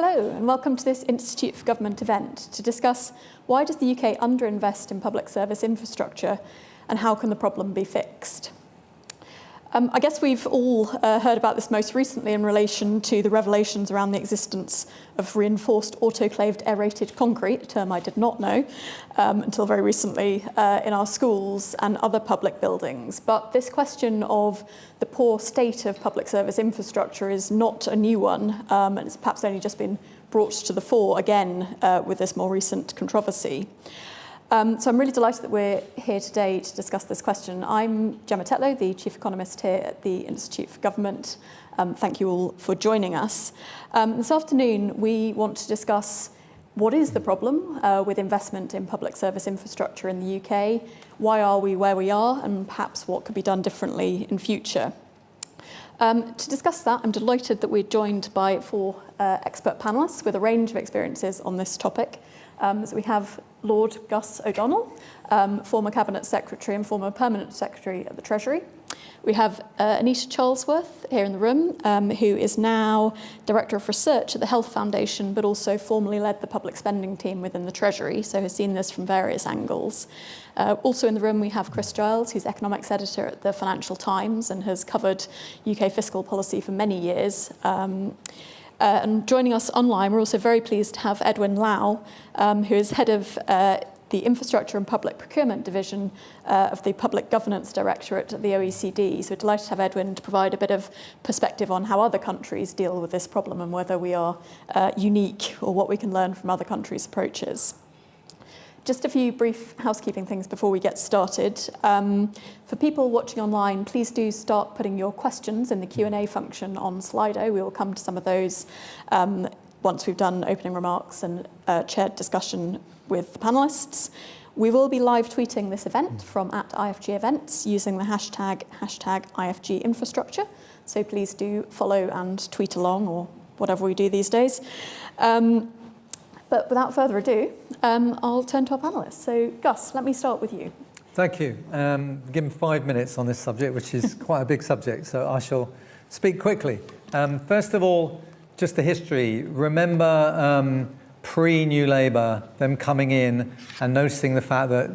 Hello and welcome to this Institute for Government event to discuss why does the UK underinvest in public service infrastructure and how can the problem be fixed? I guess we've all heard about this most recently in relation to the revelations around the existence of reinforced autoclaved aerated concrete, a term I did not know until very recently in our schools and other public buildings. But this question of the poor state of public service infrastructure is not a new one, and it's perhaps only just been brought to the fore again with this more recent controversy. So I'm really delighted that we're here today to discuss this question. I'm Gemma Tetlow, the Chief Economist here at the Institute for Government. Thank you all for joining us. This afternoon, we want to discuss what is the problem with investment in public service infrastructure in the UK, why are we where we are, and perhaps what could be done differently in future. To discuss that, I'm delighted that we're joined by four expert panellists with a range of experiences on this topic. So we have Lord Gus O'Donnell, former Cabinet Secretary and former Permanent Secretary at the Treasury. We have Anita Charlesworth here in the room, who is now Director of Research at the Health Foundation, but also formerly led the public spending team within the Treasury, so has seen this from various angles. Also in the room we have Chris Giles, who's Economics Editor at the Financial Times and has covered UK fiscal policy for many years. And joining us online, we're also very pleased to have Edwin Lau, who is head of the Infrastructure and Public Procurement Division of the Public Governance Directorate at the OECD. So we're delighted to have Edwin to provide a bit of perspective on how other countries deal with this problem and whether we are unique or what we can learn from other countries' approaches. Just a few brief housekeeping things before we get started. For people watching online, please do start putting your questions in the Q&A function on Slido. We will come to some of those once we've done opening remarks and chaired discussion with the panellists. We will be live tweeting this event from @IFG Events using the hashtag #IFG Infrastructure. So please do follow and tweet along or whatever we do these days. But without further ado, I'll turn to our panellists. So Gus, let me start with you. Thank you. Given 5 minutes on this subject, which is quite a big subject, so I shall speak quickly. First of all, just the history. Remember pre-New Labour, them coming in and noticing the fact that,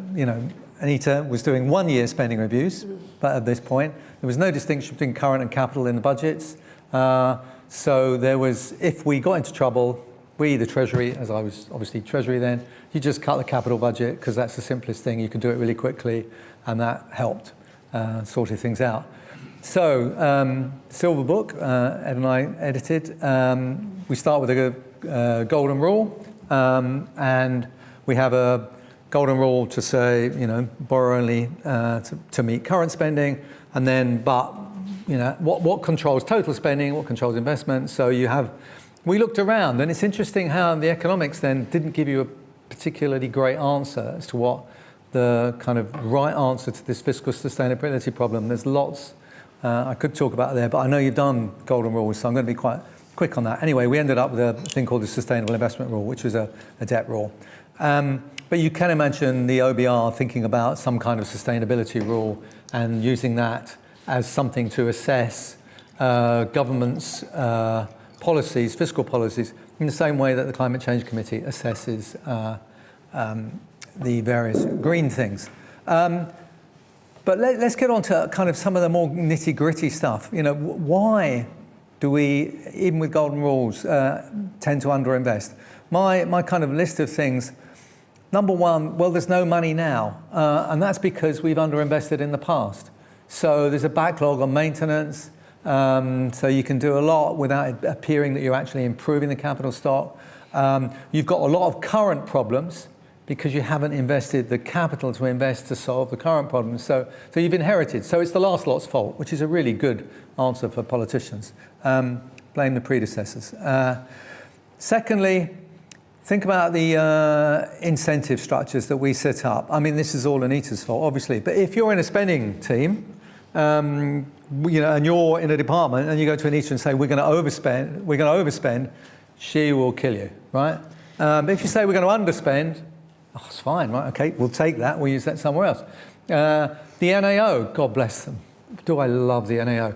Anita was doing 1 year spending reviews, but at this point, there was no distinction between current and capital in the budgets. So there was, if we got into trouble, we, the Treasury, as I was obviously Treasury then, you just cut the capital budget because that's the simplest thing. You can do it really quickly, and that helped sorted things out. So, Silver Book, Ed and I edited. We start with a golden rule, and we have a golden rule to say, borrow only to meet current spending, and then, but, what controls total spending, what controls investment. So you have. We looked around, and it's interesting how the economics then didn't give you a particularly great answer as to what the kind of right answer to this fiscal sustainability problem. There's lots I could talk about there, but I know you've done golden rules, so I'm going to be quite quick on that. Anyway, we ended up with a thing called the Sustainable Investment Rule, which was a debt rule. But you can imagine the OBR thinking about some kind of sustainability rule and using that as something to assess governments' policies, fiscal policies, in the same way that the Climate Change Committee assesses the various green things. But let's get on to kind of some of the more nitty-gritty stuff. Why do we, even with golden rules, tend to underinvest? My kind of list of things, number one, well, there's no money now, and that's because we've underinvested in the past. So there's a backlog on maintenance. So you can do a lot without it appearing that you're actually improving the capital stock. You've got a lot of current problems because you haven't invested the capital to invest to solve the current problems. So you've inherited. So it's the last lot's fault, which is a really good answer for politicians. Blame the predecessors. Secondly, think about the incentive structures that we set up. I mean, this is all Anita's fault, obviously. But if you're in a spending team, and you're in a department and you go to Anita and say, we're going to overspend, she will kill you, right? If you say we're going to underspend, it's fine, right? Okay, we'll take that, we'll use that somewhere else. The NAO, God bless them. Do I love the NAO?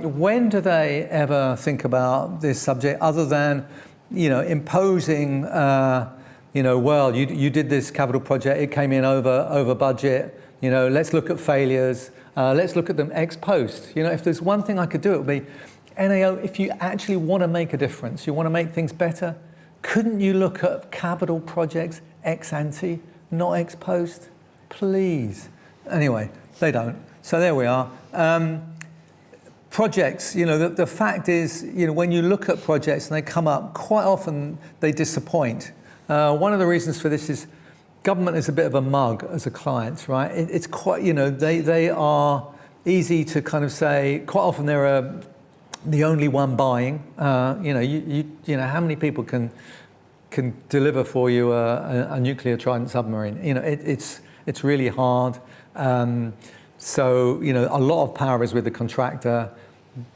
When do they ever think about this subject other than imposing, well, you did this capital project, it came in over budget, let's look at failures, let's look at them ex post. If there's one thing I could do, it would be, NAO, if you actually want to make a difference, you want to make things better, couldn't you look at capital projects ex ante, not ex post? Please. Anyway, they don't. So there we are. Projects, the fact is, when you look at projects and they come up, quite often they disappoint. One of the reasons for this is government is a bit of a mug as a client, right? It's quite, they are easy to kind of say, quite often they're the only one buying. How many people can deliver for you a nuclear Trident submarine? It's really hard. So, a lot of power is with the contractor.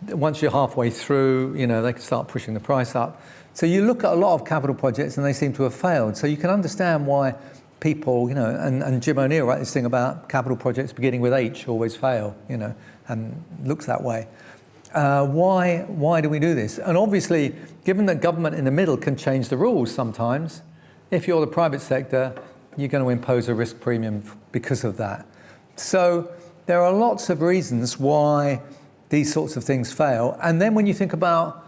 Once you're halfway through, they can start pushing the price up. So you look at a lot of capital projects and they seem to have failed. So you can understand why people, and Jim O'Neill wrote this thing about capital projects beginning with H always fail, and looks that way. Why do we do this? And obviously, given that government in the middle can change the rules sometimes, if you're the private sector, you're going to impose a risk premium because of that. So there are lots of reasons why these sorts of things fail. And then when you think about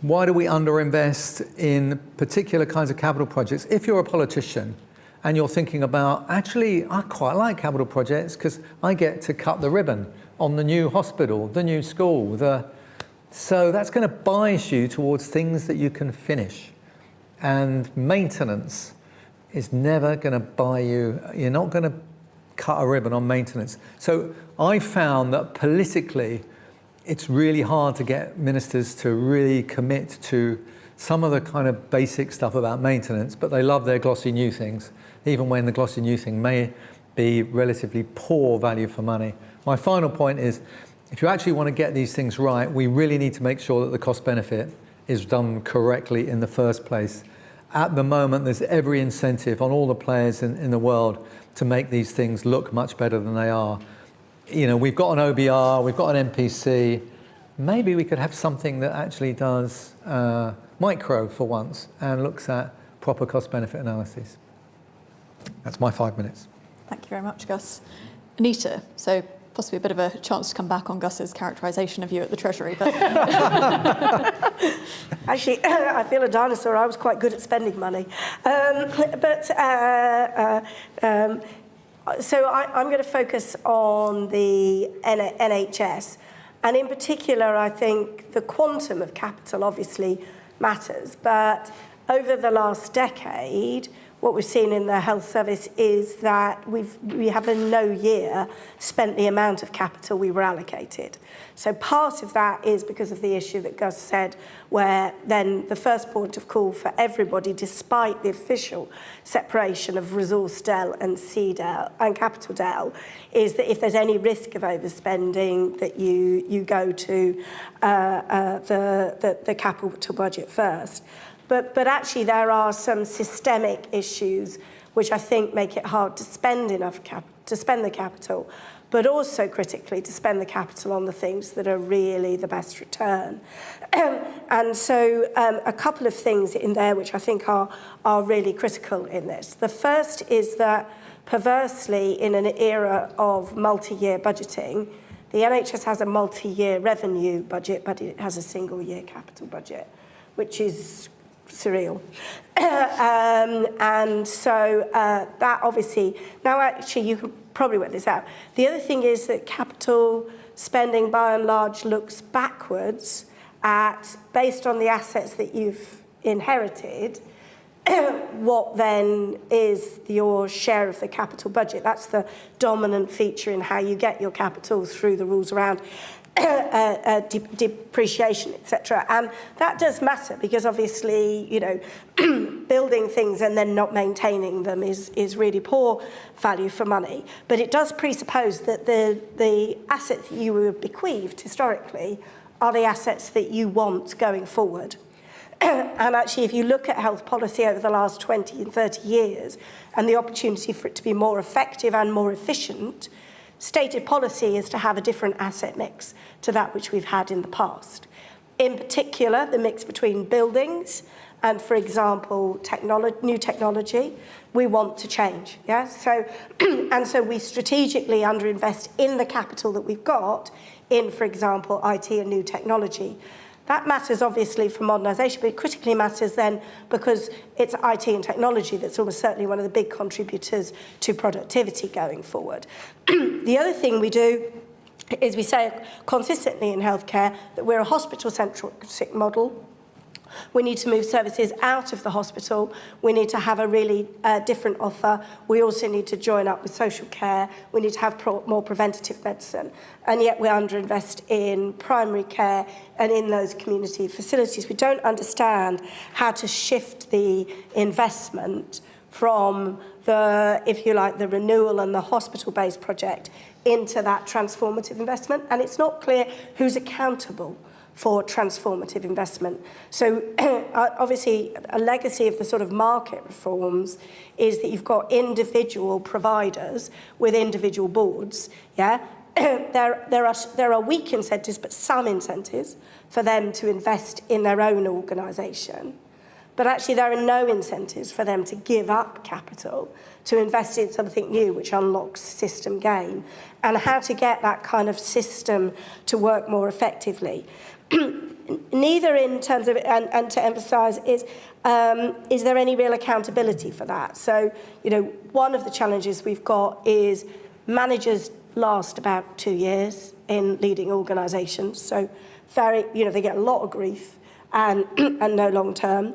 why do we underinvest in particular kinds of capital projects, if you're a politician and you're thinking about, actually, I quite like capital projects because I get to cut the ribbon on the new hospital, the new school. So that's going to bias you towards things that you can finish. And maintenance is never going to buy you, you're not going to cut a ribbon on maintenance. So I found that politically, it's really hard to get ministers to really commit to some of the kind of basic stuff about maintenance, but they love their glossy new things, even when the glossy new thing may be relatively poor value for money. My final point is, if you actually want to get these things right, we really need to make sure that the cost benefit is done correctly in the first place. At the moment, there's every incentive on all the players in the world to make these things look much better than they are. We've got an OBR, we've got an MPC. Maybe we could have something that actually does micro for once and looks at proper cost-benefit analyses. That's my 5 minutes. Thank you very much, Gus. Anita, so possibly a bit of a chance to come back on Gus's characterisation of you at the Treasury. But Actually, I feel a dinosaur. I was quite good at spending money. So I'm going to focus on the NHS. And in particular, I think the quantum of capital obviously matters. But over the last decade, what we've seen in the health service is that we have in no year spent the amount of capital we were allocated. So part of that is because of the issue that Gus said, where then the first point of call for everybody, despite the official separation of resource DEL and CDEL and capital DEL, is that if there's any risk of overspending, that you go to the capital budget first. But actually there are some systemic issues which I think make it hard to spend enough to spend the capital, but also critically to spend the capital on the things that are really the best return. And so a couple of things in there which I think are really critical in this. The first is that perversely in an era of multi-year budgeting, the NHS has a multi-year revenue budget, but it has a single-year capital budget, which is surreal. And so that obviously, now actually you can probably work this out. The other thing is that capital spending by and large looks backwards at, based on the assets that you've inherited, what then is your share of the capital budget. That's the dominant feature in how you get your capital through the rules around depreciation, etc. And that does matter because obviously, building things and then not maintaining them is really poor value for money. But it does presuppose that the assets that you were bequeathed historically are the assets that you want going forward. And actually, if you look at health policy over the last 20 and 30 years and the opportunity for it to be more effective and more efficient, stated policy is to have a different asset mix to that which we've had in the past. In particular, the mix between buildings and, for example, new technology, we want to change. Yeah. So, and so we strategically underinvest in the capital that we've got in, for example, IT and new technology. That matters obviously for modernisation, but it critically matters then because it's IT and technology that's almost certainly one of the big contributors to productivity going forward. The other thing we do is we say consistently in healthcare that we're a hospital-centric model. We need to move services out of the hospital. We need to have a really different offer. We also need to join up with social care. We need to have more preventative medicine. And yet we underinvest in primary care and in those community facilities. We don't understand how to shift the investment from the, if you like, the renewal and the hospital-based project into that transformative investment. And it's not clear who's accountable for transformative investment. So obviously a legacy of the sort of market reforms is that you've got individual providers with individual boards. Yeah, there are weak incentives, but some incentives for them to invest in their own organisation. But actually there are no incentives for them to give up capital to invest in something new which unlocks system gain, and how to get that kind of system to work more effectively. Neither in terms of, and to emphasise, is there any real accountability for that? So, you know, one of the challenges we've got is managers last about 2 years in leading organisations. So very, you know, they get a lot of grief and no long term.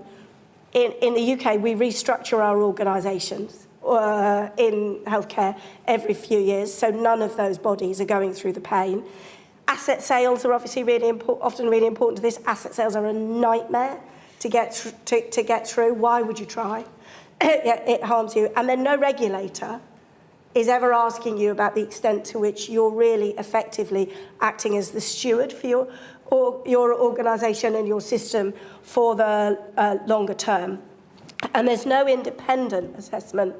In the UK, we restructure our organisations in healthcare every few years, so none of those bodies are going through the pain. Asset sales are obviously really often really important to this. Asset sales are a nightmare to get through. Why would you try? It harms you. And then no regulator is ever asking you about the extent to which you're really effectively acting as the steward for your organisation and your system for the longer term. And there's no independent assessment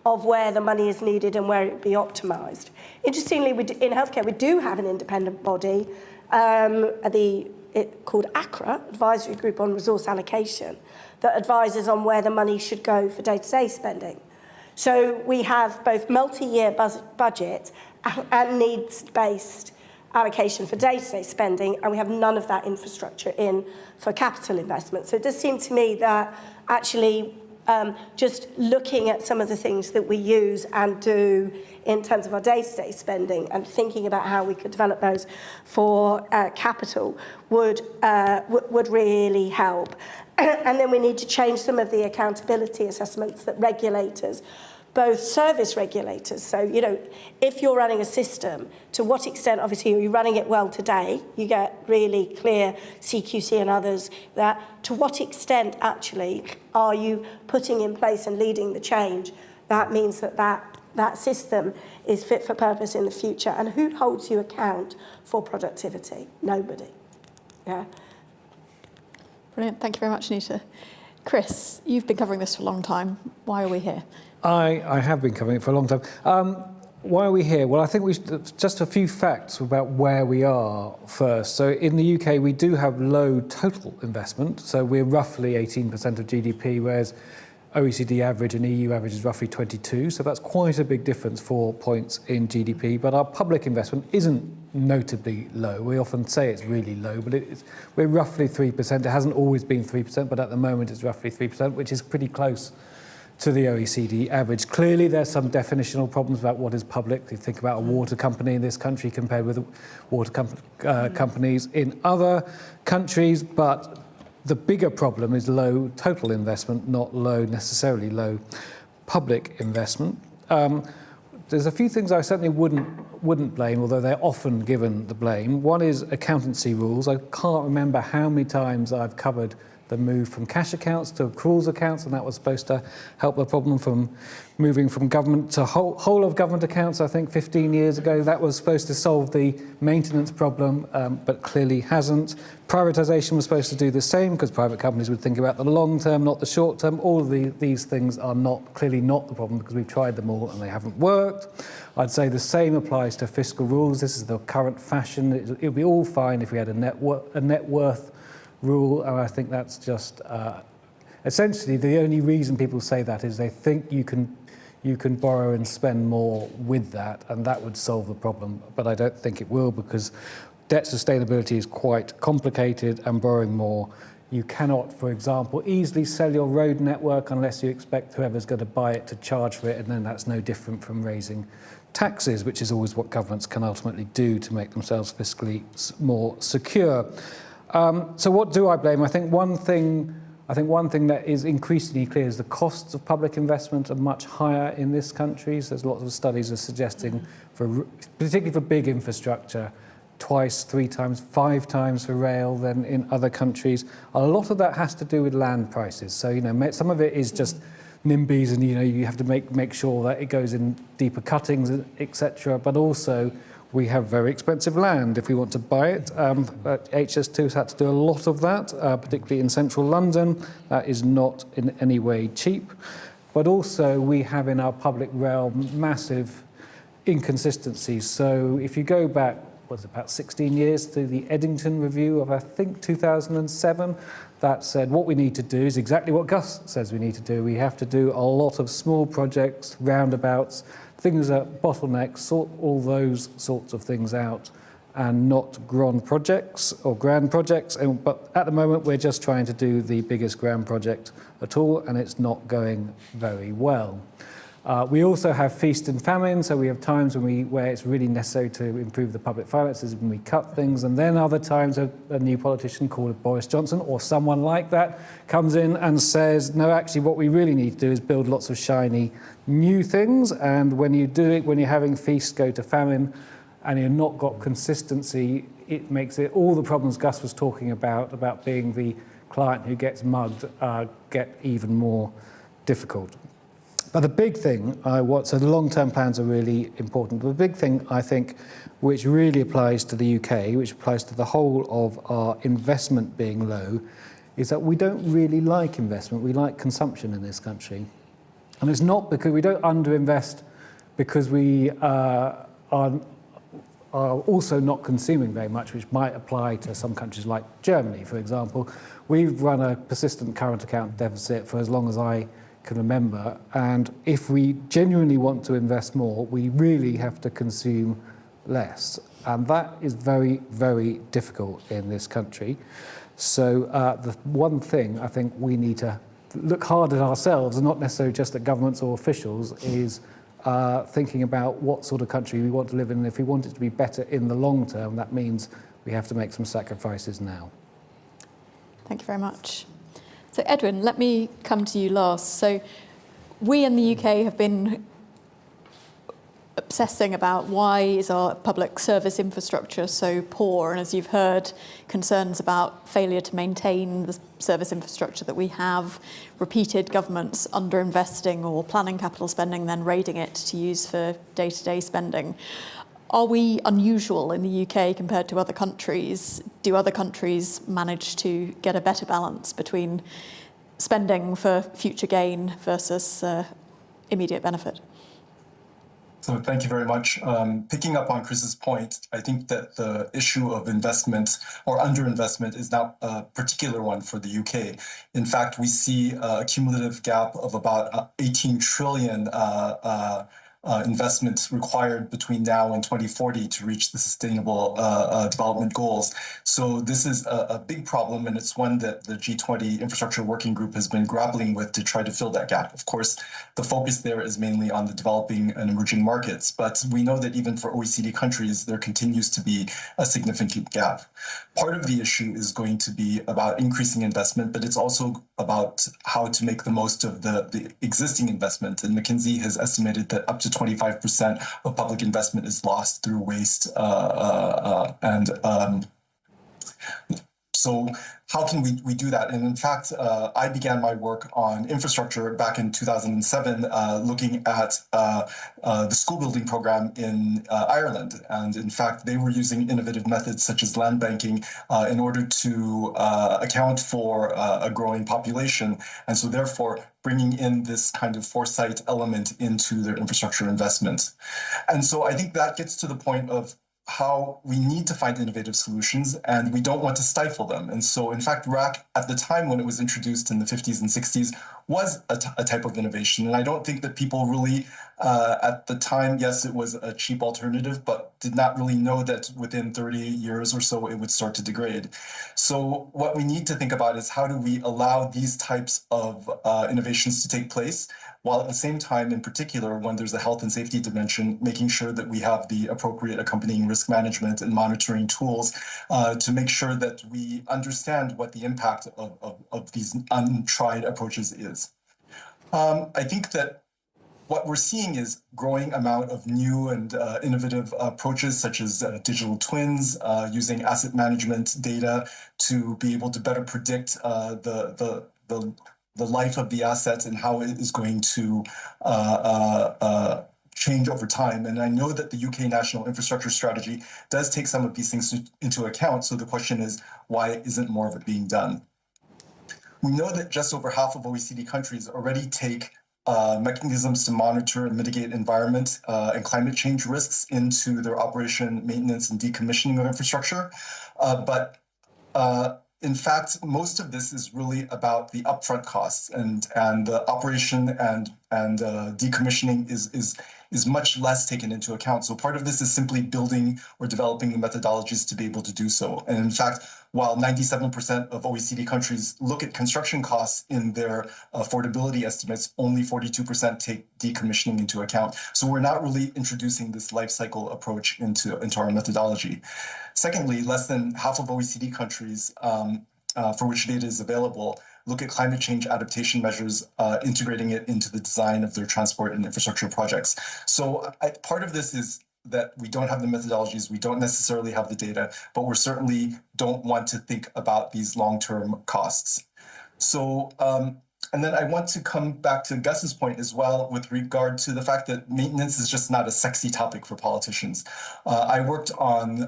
of where the money is needed and where it be optimised. Interestingly, in healthcare, we do have an independent body, called ACRA, Advisory Group on Resource Allocation, that advises on where the money should go for day-to-day spending. So we have both multi-year budget and needs-based allocation for day-to-day spending, and we have none of that infrastructure in for capital investment. So it does seem to me that actually just looking at some of the things that we use and do in terms of our day-to-day spending and thinking about how we could develop those for capital would really help. And then we need to change some of the accountability assessments that regulators, both service regulators, so, you know, if you're running a system, to what extent, obviously, are you running it well today? You get really clear, CQC and others, that to what extent, actually, are you putting in place and leading the change? That means that system is fit for purpose in the future. And who holds you account for productivity? Nobody. Yeah. Brilliant. Thank you very much, Anita. Chris, you've been covering this for a long time. Why are we here? I have been covering it for a long time. Why are we here? Well, I think just a few facts about where we are first. So in the UK, we do have low total investment. So we're roughly 18% of GDP, whereas OECD average and EU average is roughly 22. So that's quite a big difference, 4 points in GDP. But our public investment isn't notably low. We often say it's really low, but we're roughly 3%. It hasn't always been 3%, but at the moment it's roughly 3%, which is pretty close to the OECD average. Clearly, there's some definitional problems about what is public. You think about a water company in this country compared with water companies in other countries, but the bigger problem is low total investment, not necessarily low public investment. There's a few things I certainly wouldn't blame, although they're often given the blame. One is accountancy rules. I can't remember how many times I've covered the move from cash accounts to accruals accounts, and that was supposed to help the problem from moving from government to whole of government accounts, I think 15 years ago. That was supposed to solve the maintenance problem, but clearly hasn't. Privatisation was supposed to do the same, because private companies would think about the long term, not the short term. All of these things are clearly not the problem, because we've tried them all and they haven't worked. I'd say the same applies to fiscal rules. This is the current fashion. It would be all fine if we had a net worth rule, and I think that's just essentially the only reason people say that is they think you can borrow and spend more with that, and that would solve the problem. But I don't think it will, because debt sustainability is quite complicated, and borrowing more, you cannot, for example, easily sell your road network unless you expect whoever's going to buy it to charge for it, and then that's no different from raising taxes, which is always what governments can ultimately do to make themselves fiscally more secure. So what do I blame? I think one thing that is increasingly clear is the costs of public investment are much higher in this country. So there's lots of studies are suggesting, particularly for big infrastructure, 2x, 3x, 5x for rail than in other countries. A lot of that has to do with land prices. So, some of it is just NIMBYs, and you have to make sure that it goes in deeper cuttings, etc. But also, we have very expensive land if we want to buy it. HS2 has had to do a lot of that, particularly in central London. That is not in any way cheap. But also, we have in our public realm massive inconsistencies. So if you go back, about 16 years to the Eddington Review of, I think, 2007, that said what we need to do is exactly what Gus says we need to do. We have to do a lot of small projects, roundabouts, things that bottlenecks, sort all those sorts of things out, and not grand projects. But at the moment, we're just trying to do the biggest grand project at all, and it's not going very well. We also have feast and famine, so we have times where it's really necessary to improve the public finances when we cut things, and then other times a new politician called Boris Johnson or someone like that comes in and says, no, actually what we really need to do is build lots of shiny new things, and when you do it, when you're having feast go to famine and you've not got consistency, it makes it all the problems Gus was talking about being the client who gets mugged, get even more difficult. But the big thing, so the long-term plans are really important. The big thing, I think, which really applies to the UK, which applies to the whole of our investment being low, is that we don't really like investment. We like consumption in this country. And it's not because we don't underinvest because we are also not consuming very much, which might apply to some countries like Germany, for example. We've run a persistent current account deficit for as long as I can remember, and if we genuinely want to invest more, we really have to consume less, and that is very, very difficult in this country. So the one thing I think we need to look hard at ourselves, and not necessarily just at governments or officials, is thinking about what sort of country we want to live in, and if we want it to be better in the long term, that means we have to make some sacrifices now. Thank you very much. So Edwin, let me come to you last. So we in the UK have been obsessing about why is our public service infrastructure so poor, and as you've heard, concerns about failure to maintain the service infrastructure that we have, repeated governments underinvesting or planning capital spending, then raiding it to use for day-to-day spending. Are we unusual in the UK compared to other countries? Do other countries manage to get a better balance between spending for future gain versus immediate benefit? So thank you very much. Picking up on Chris's point, I think that the issue of investment or underinvestment is now a particular one for the UK. In fact, we see a cumulative gap of about 18 trillion investments required between now and 2040 to reach the sustainable development goals. So this is a big problem, and it's one that the G20 Infrastructure Working Group has been grappling with to try to fill that gap. Of course, the focus there is mainly on the developing and emerging markets, but we know that even for OECD countries, there continues to be a significant gap. Part of the issue is going to be about increasing investment, but it's also about how to make the most of the existing investment. And McKinsey has estimated that up to 25% of public investment is lost through waste so how can we do that? And in fact, I began my work on infrastructure back in 2007, looking at the school building program in Ireland. And in fact, they were using innovative methods such as land banking in order to account for a growing population. And so therefore, bringing in this kind of foresight element into their infrastructure investments. And so I think that gets to the point of how we need to find innovative solutions and we don't want to stifle them. And so, in fact, RAAC at the time when it was introduced in the 50s and 60s was a type of innovation. And I don't think that people really, at the time, yes, it was a cheap alternative, but did not really know that within 30 years or so it would start to degrade. So what we need to think about is how do we allow these types of innovations to take place, while at the same time, in particular, when there's a health and safety dimension, making sure that we have the appropriate accompanying risk management and monitoring tools to make sure that we understand what the impact of these untried approaches is. I think that what we're seeing is growing amount of new and innovative approaches, such as digital twins, using asset management data to be able to better predict the life of the assets and how it is going to change over time. And I know that the UK National Infrastructure Strategy does take some of these things into account. So the question is, why isn't more of it being done? We know that just over half of OECD countries already take mechanisms to monitor and mitigate environment and climate change risks into their operation, maintenance, and decommissioning of infrastructure. In fact, most of this is really about the upfront costs, and the operation and decommissioning is much less taken into account. So part of this is simply building or developing the methodologies to be able to do so. And in fact, while 97% of OECD countries look at construction costs in their affordability estimates, only 42% take decommissioning into account. So we're not really introducing this life cycle approach into our methodology. Secondly, less than half of OECD countries for which data is available look at climate change adaptation measures, integrating it into the design of their transport and infrastructure projects. So part of this is that we don't have the methodologies, we don't necessarily have the data, but we certainly don't want to think about these long-term costs. So, and then I want to come back to Gus's point as well with regard to the fact that maintenance is just not a sexy topic for politicians. I worked on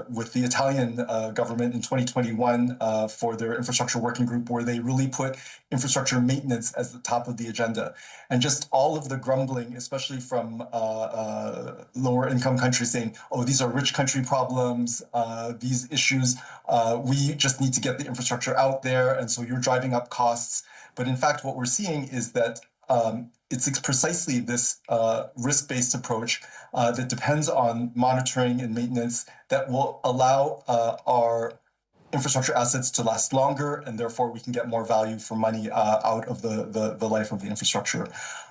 with the Italian government in 2021 for their infrastructure working group, where they really put infrastructure maintenance as the top of the agenda. And just all of the grumbling, especially from lower income countries saying, oh, these are rich country problems, these issues, we just need to get the infrastructure out there, and so you're driving up costs. But in fact, what we're seeing is that it's precisely this risk-based approach that depends on monitoring and maintenance that will allow our infrastructure assets to last longer, and therefore we can get more value for money out of the life of the infrastructure.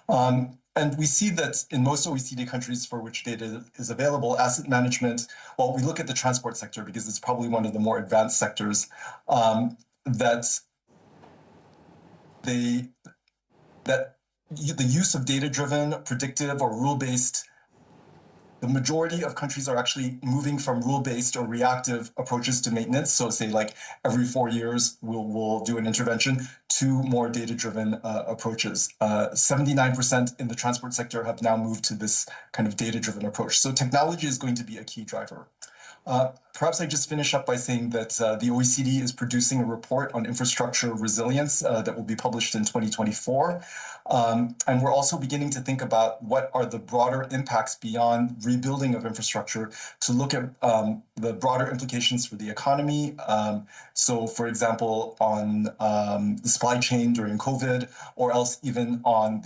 And we see that in most OECD countries for which data is available, asset management, well, we look at the transport sector because it's probably one of the more advanced sectors, the use of data-driven, predictive, or rule-based, the majority of countries are actually moving from rule-based or reactive approaches to maintenance. So say like every 4 years, we'll do an intervention, to more data-driven approaches. 79% in the transport sector have now moved to this kind of data-driven approach. So technology is going to be a key driver. Perhaps I just finish up by saying that the OECD is producing a report on infrastructure resilience that will be published in 2024. And we're also beginning to think about what are the broader impacts beyond rebuilding of infrastructure to look at the broader implications for the economy. So, for example, on the supply chain during COVID, or else even on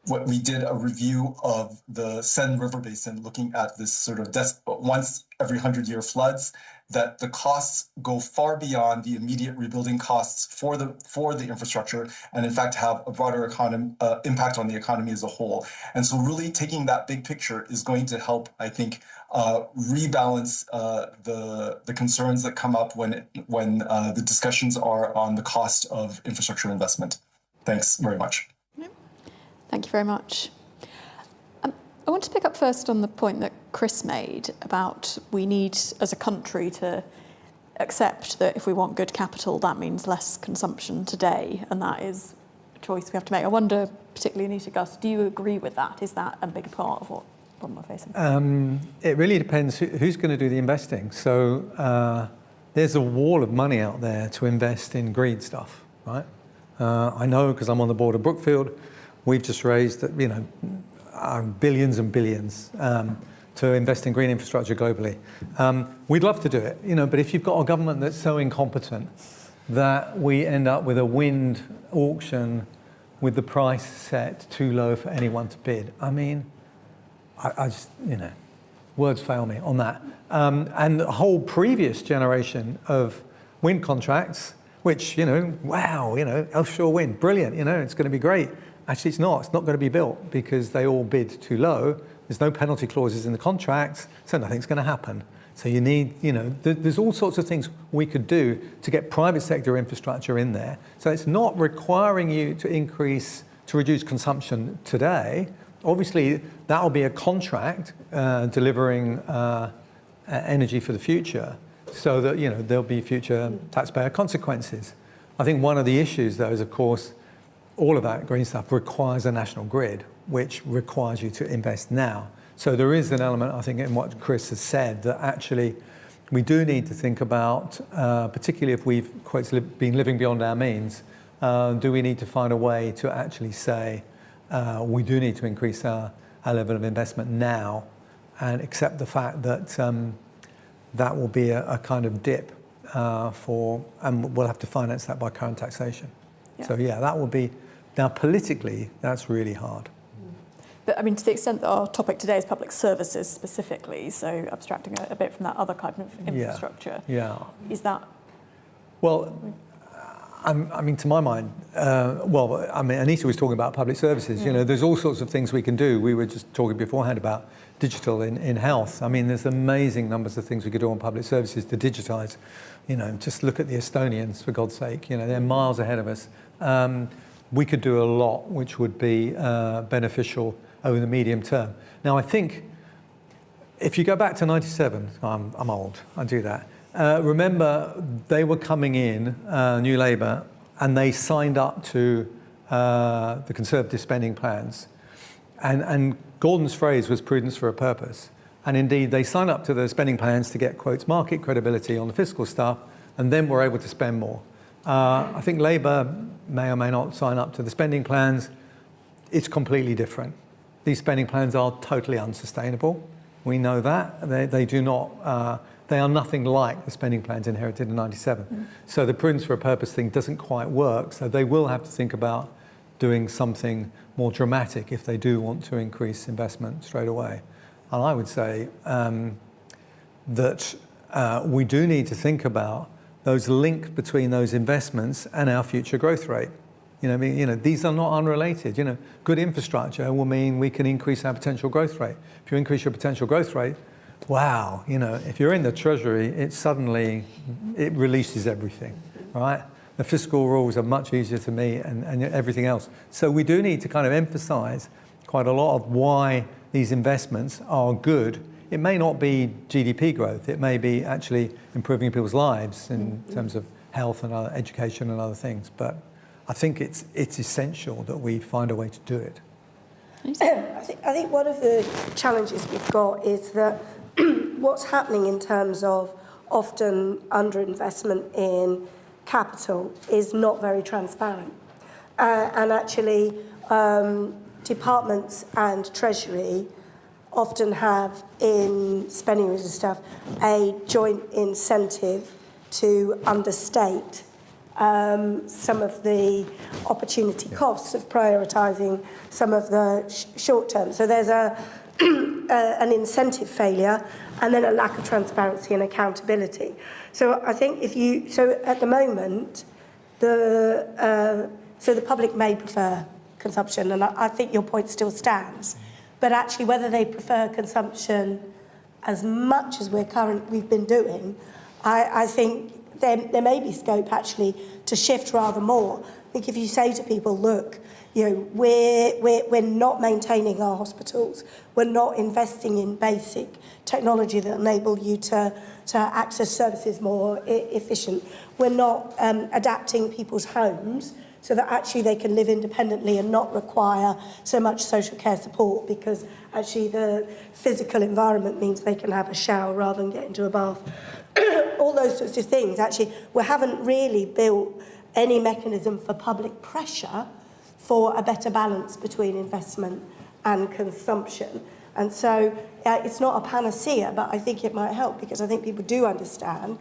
what we did a review of the Seine River Basin, looking at this sort of once every 100-year floods, that the costs go far beyond the immediate rebuilding costs for the infrastructure, and in fact have a broader impact on the economy as a whole. And so really taking that big picture is going to help, I think, rebalance the concerns that come up when the discussions are on the cost of infrastructure investment. Thanks very much. Thank you very much. I want to pick up first on the point that Chris made about we need, as a country, to accept that if we want good capital, that means less consumption today, and that is a choice we have to make. I wonder, particularly Anita, Gus, do you agree with that? Is that a big part of what problem we're facing? It really depends who's going to do the investing. So there's a wall of money out there to invest in green stuff, right? I know because I'm on the board of Brookfield. We've just raised, billions and billions to invest in green infrastructure globally. We'd love to do it, but if you've got a government that's so incompetent that we end up with a wind auction with the price set too low for anyone to bid, I mean, I just, words fail me on that. And the whole previous generation of wind contracts, which, wow, offshore wind, brilliant, it's going to be great. Actually, it's not going to be built because they all bid too low. There's no penalty clauses in the contracts, so nothing's going to happen. So you need, there's all sorts of things we could do to get private sector infrastructure in there. So it's not requiring you to reduce consumption today. Obviously, that will be a contract delivering energy for the future, so that there'll be future taxpayer consequences. I think one of the issues, though, is of course all of that green stuff requires a national grid, which requires you to invest now. So there is an element, I think, in what Chris has said, that actually we do need to think about, particularly if we've been living beyond our means, do we need to find a way to actually say we do need to increase our level of investment now and accept the fact that that will be a kind of dip and we'll have to finance that by current taxation. Yeah. So yeah, that will be, now politically, that's really hard. But I mean, to the extent that our topic today is public services specifically, so abstracting a bit from that other kind of infrastructure, is that? Well, I mean, to my mind, Anita was talking about public services. There's all sorts of things we can do. We were just talking beforehand about digital in health. I mean, there's amazing numbers of things we could do on public services to digitise. Just look at the Estonians, for God's sake. They're miles ahead of us. We could do a lot which would be beneficial over the medium term. Now, I think if you go back to 97, I'm old, I do that. Remember, they were coming in, New Labour, and they signed up to the Conservative spending plans. And Gordon's phrase was prudence for a purpose. And indeed, they signed up to the spending plans to get, quotes, market credibility on the fiscal stuff, and then were able to spend more. I think Labour may or may not sign up to the spending plans. It's completely different. These spending plans are totally unsustainable. We know that. They do not, they are nothing like the spending plans inherited in 97. So the prudence for a purpose thing doesn't quite work. So they will have to think about doing something more dramatic if they do want to increase investment straight away. And I would say that we do need to think about those links between those investments and our future growth rate. These are not unrelated. Good infrastructure will mean we can increase our potential growth rate. If you increase your potential growth rate, wow, if you're in the Treasury, it releases everything, right? The fiscal rules are much easier to meet and everything else. So we do need to kind of emphasize quite a lot of why these investments are good. It may not be GDP growth. It may be actually improving people's lives in terms of health and education and other things. But I think it's essential that we find a way to do it. I think one of the challenges we've got is that what's happening in terms of often underinvestment in capital is not very transparent. And actually, departments and Treasury often have, in spending and stuff, a joint incentive to understate some of the opportunity costs of prioritising some of the short term. So there's an incentive failure and then a lack of transparency and accountability. So I think so at the moment, the public may prefer consumption, and I think your point still stands. But actually, whether they prefer consumption as much as we've been doing, I think there may be scope actually to shift rather more. I think if you say to people, look, we're not maintaining our hospitals, we're not investing in basic technology that enable you to access services more efficient, we're not adapting people's homes so that actually they can live independently and not require so much social care support, because actually the physical environment means they can have a shower rather than get into a bath. All those sorts of things. Actually, we haven't really built any mechanism for public pressure for a better balance between investment and consumption. And so it's not a panacea, but I think it might help, because I think people do understand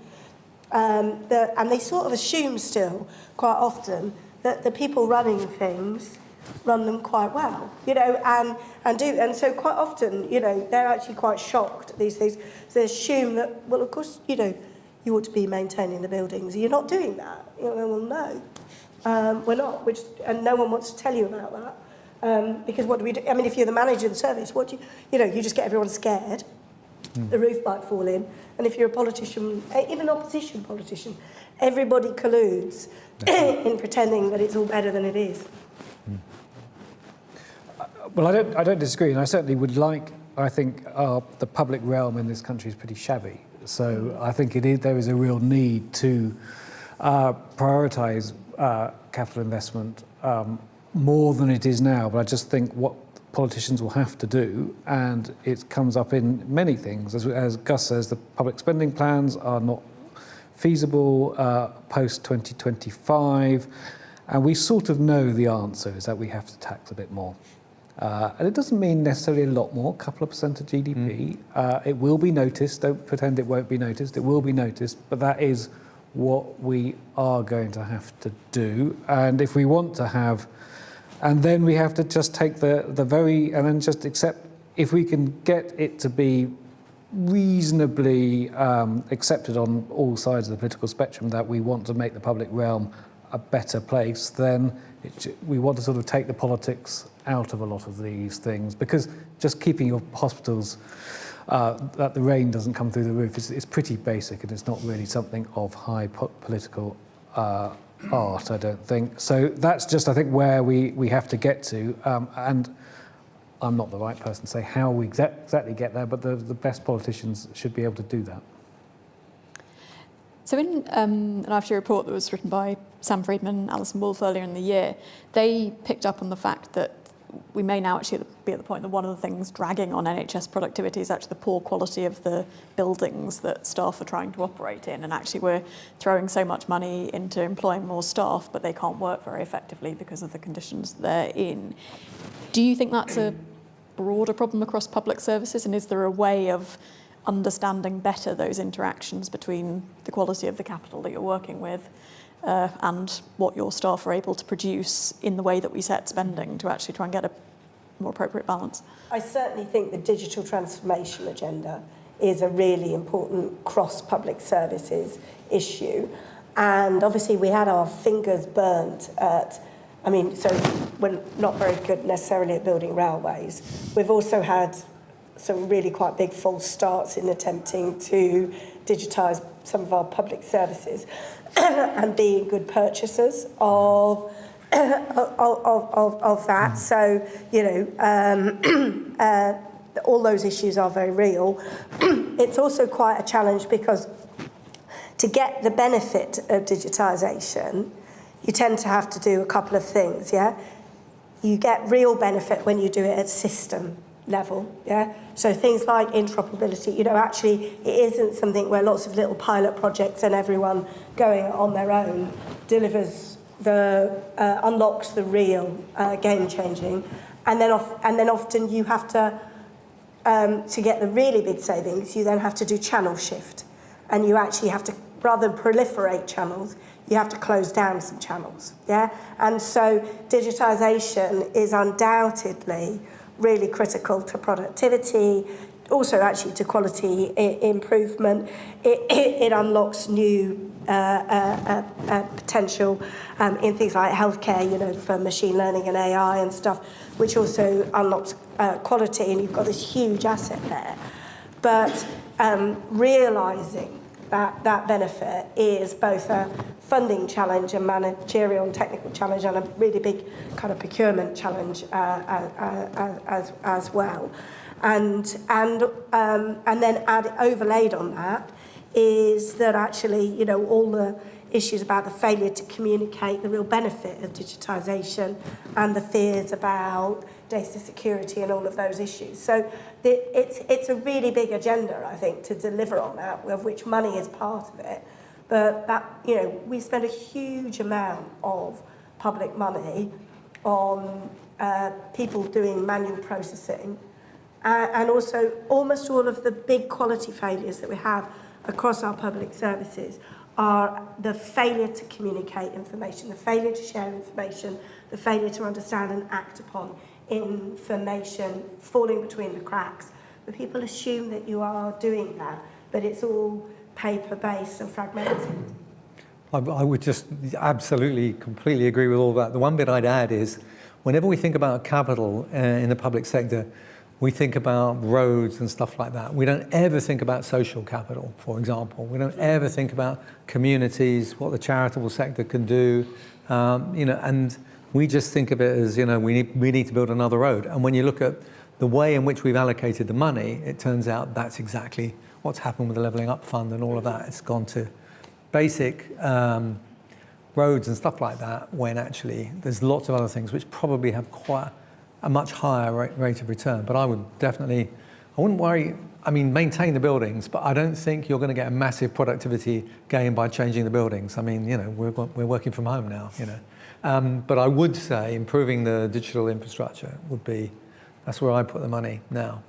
and they sort of assume still quite often that the people running things run them quite well, and so quite often, they're actually quite shocked at these things. So they assume that, well, of course, you ought to be maintaining the buildings. You're not doing that. Well, no, we're not. And no one wants to tell you about that, because what do we do? I mean, if you're the manager of the service, what do you just get everyone scared. The roof might fall in, and if you're a politician, even opposition politician, everybody colludes in pretending that it's all better than it is. Well, I don't disagree, and I certainly would like. I think the public realm in this country is pretty shabby, so I think there is a real need to prioritise capital investment more than it is now. But I just think what politicians will have to do, and it comes up in many things, as Gus says, the public spending plans are not feasible post 2025, and we sort of know the answer is that we have to tax a bit more. And it doesn't mean necessarily a lot more, a couple of % of GDP. It will be noticed, don't pretend it won't be noticed, it will be noticed, but that is what we are going to have to do. And if we want to have, and then we have to just take and then just accept, if we can get it to be reasonably accepted on all sides of the political spectrum that we want to make the public realm a better place, then we want to sort of take the politics out of a lot of these things, because just keeping your hospitals that the rain doesn't come through the roof is pretty basic, and it's not really something of high political art, I don't think. So that's just, I think, where we have to get to, and I'm not the right person to say how we exactly get there, but the best politicians should be able to do that. So in an IFG report that was written by Sam Friedman and Alison Wolfe earlier in the year, they picked up on the fact that we may now actually be at the point that one of the things dragging on NHS productivity is actually the poor quality of the buildings that staff are trying to operate in. And actually we're throwing so much money into employing more staff, but they can't work very effectively because of the conditions they're in. Do you think that's a broader problem across public services? And is there a way of understanding better those interactions between the quality of the capital that you're working with and what your staff are able to produce in the way that we set spending to actually try and get a more appropriate balance? I certainly think the digital transformation agenda is a really important cross-public services issue. And obviously we had our fingers burnt so we're not very good necessarily at building railways. We've also had some really quite big false starts in attempting to digitise some of our public services and being good purchasers of that. So, all those issues are very real. It's also quite a challenge because to get the benefit of digitisation, you tend to have to do a couple of things, yeah? You get real benefit when you do it at system level, yeah? So things like interoperability, actually it isn't something where lots of little pilot projects and everyone going on their own delivers unlocks the real game-changing. And then often you have to get the really big savings, you then have to do channel shift. And you actually have to, rather than proliferate channels, you have to close down some channels, yeah? And so digitisation is undoubtedly really critical to productivity, also actually to quality improvement. It unlocks new potential in things like healthcare, for machine learning and AI and stuff, which also unlocks quality, and you've got this huge asset there. But realising that benefit is both a funding challenge, a managerial and technical challenge, and a really big kind of procurement challenge as well. And then overlaid on that is that actually, all the issues about the failure to communicate the real benefit of digitisation and the fears about data security and all of those issues. So it's a really big agenda, I think, to deliver on that, of which money is part of it. But that, we spend a huge amount of public money on people doing manual processing, and also almost all of the big quality failures that we have across our public services are the failure to communicate information, the failure to share information, the failure to understand and act upon information falling between the cracks. But people assume that you are doing that, but it's all paper-based and fragmented. I would just absolutely, completely agree with all that. The one bit I'd add is, whenever we think about capital in the public sector, we think about roads and stuff like that. We don't ever think about social capital, for example. We don't ever think about communities, what the charitable sector can do, and we just think of it as, we need to build another road. And when you look at the way in which we've allocated the money, it turns out that's exactly what's happened with the Levelling Up Fund and all of that. It's gone to basic roads and stuff like that, when actually there's lots of other things which probably have quite a much higher rate of return. But I wouldn't worry, maintain the buildings, but I don't think you're going to get a massive productivity gain by changing the buildings. We're working from home now, But I would say improving the digital infrastructure that's where I put the money now.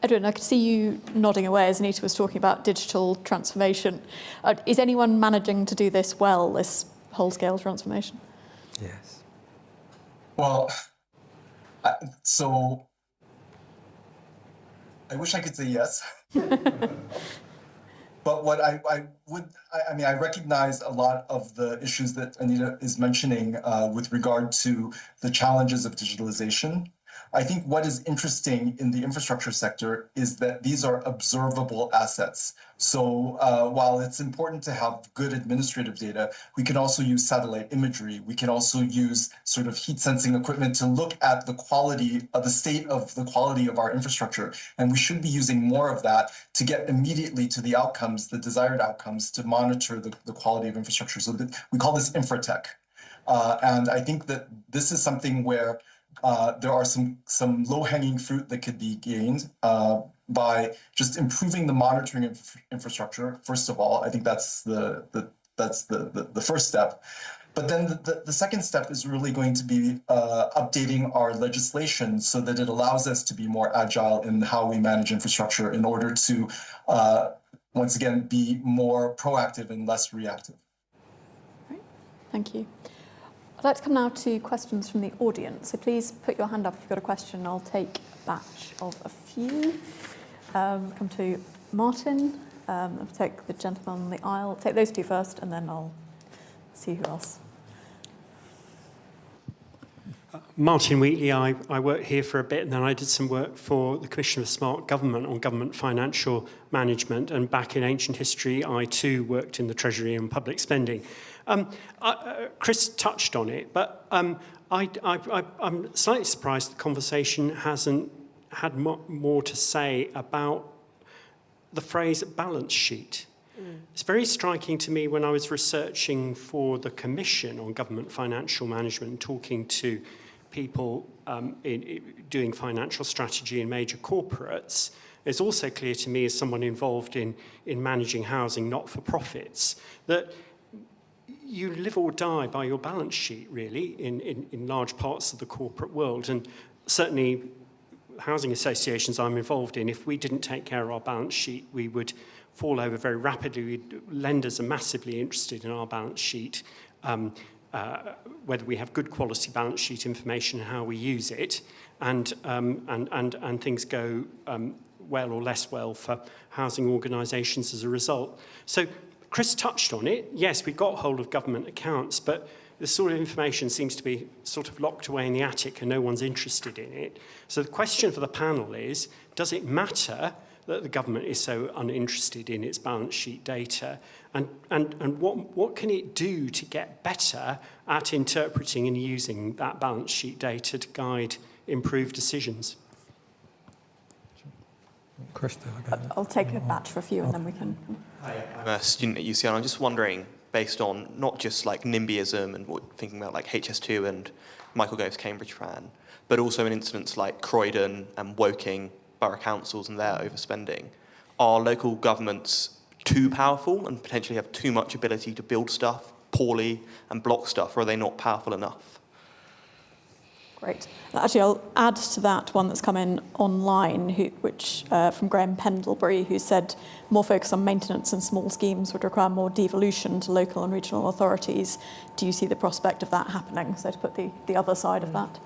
Edwin, I could see you nodding away as Anita was talking about digital transformation. Is anyone managing to do this well, this whole-scale transformation? Yes. Well, so I wish I could say yes. But what I recognize a lot of the issues that Anita is mentioning with regard to the challenges of digitalization. I think what is interesting in the infrastructure sector is that these are observable assets. So while it's important to have good administrative data, we can also use satellite imagery. We can also use sort of heat sensing equipment to look at the quality of the state of the quality of our infrastructure. And we should be using more of that to get immediately to the outcomes, the desired outcomes, to monitor the quality of infrastructure. So we call this infratech. And I think that this is something where there are some low-hanging fruit that could be gained by just improving the monitoring of infrastructure. First of all, I think that's the first step. But then the second step is really going to be updating our legislation so that it allows us to be more agile in how we manage infrastructure in order to, once again, be more proactive and less reactive. Right. Thank you. I'd like to come now to questions from the audience. So please put your hand up if you've got a question. I'll take a batch of a few. Come to Martin. I'll take the gentleman on the aisle. Take those two first, and then I'll see who else. Martin Wheatley, I worked here for a bit, and then I did some work for the Commission for Smart Government on government financial management. And back in ancient history, I too worked in the Treasury and public spending. Chris touched on it, but I'm slightly surprised the conversation hasn't had more to say about the phrase balance sheet. It's very striking to me when I was researching for the Commission on Government Financial Management, talking to people doing financial strategy in major corporates. It's also clear to me, as someone involved in managing housing not-for-profits, that you live or die by your balance sheet, really, in large parts of the corporate world. And certainly housing associations I'm involved in, if we didn't take care of our balance sheet, we would fall over very rapidly. Lenders are massively interested in our balance sheet, whether we have good quality balance sheet information and how we use it, and things go well or less well for housing organisations as a result. So Chris touched on it. Yes, we got hold of government accounts, but this sort of information seems to be sort of locked away in the attic and no one's interested in it. So the question for the panel is, does it matter that the government is so uninterested in its balance sheet data? And what can it do to get better at interpreting and using that balance sheet data to guide improved decisions? I'll take a batch for a few and then we can... Hi, I'm a student at UCL. I'm just wondering, based on not just like NIMBYism and thinking about like HS2 and Michael Gove's Cambridge plan, but also in incidents like Croydon and Woking borough councils and their overspending, are local governments too powerful and potentially have too much ability to build stuff poorly and block stuff, or are they not powerful enough? Great. Actually, I'll add to that one that's come in online, which from Graham Pendlebury, who said more focus on maintenance and small schemes would require more devolution to local and regional authorities. Do you see the prospect of that happening? So to put the other side of that.